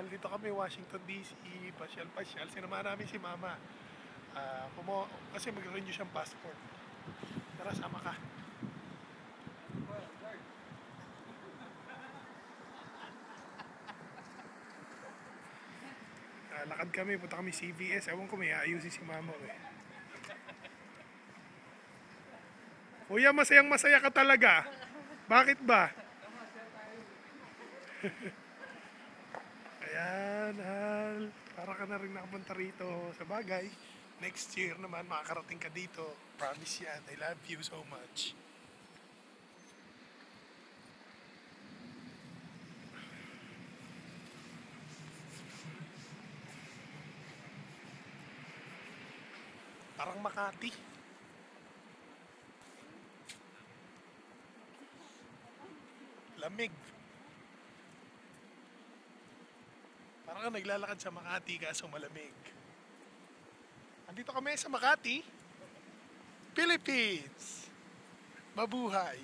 Dito kami, Washington DC, pasyal-pasyal. Sinamahan namin si Mama. Kasi mag-renew siyang passport. Tara, sama ka. Lakad kami, punta kami CVS. Ewan ko, may aayusin si Mama eh. Kuya, masayang masaya ka talaga. Bakit ba? Ayan, Hal. Para ka na rin nakapunta rito. Sa bagay, next year naman makakarating ka dito. Promise yan. I love you so much. Parang Makati. Lamig. Parang ka naglalakad sa Makati kaso malamig. Andito kami sa Makati, Philippines. Mabuhay.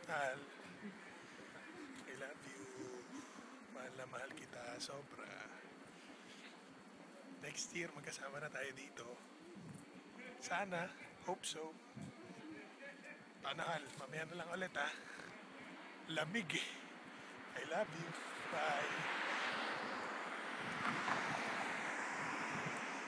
Mahal, I love you. Mahal na mahal kita, sobra. Next year, magkasama na tayo dito. Sana, hope so. Tanahal, mamaya na lang ulit ha. Lamig eh. I love you. Bye.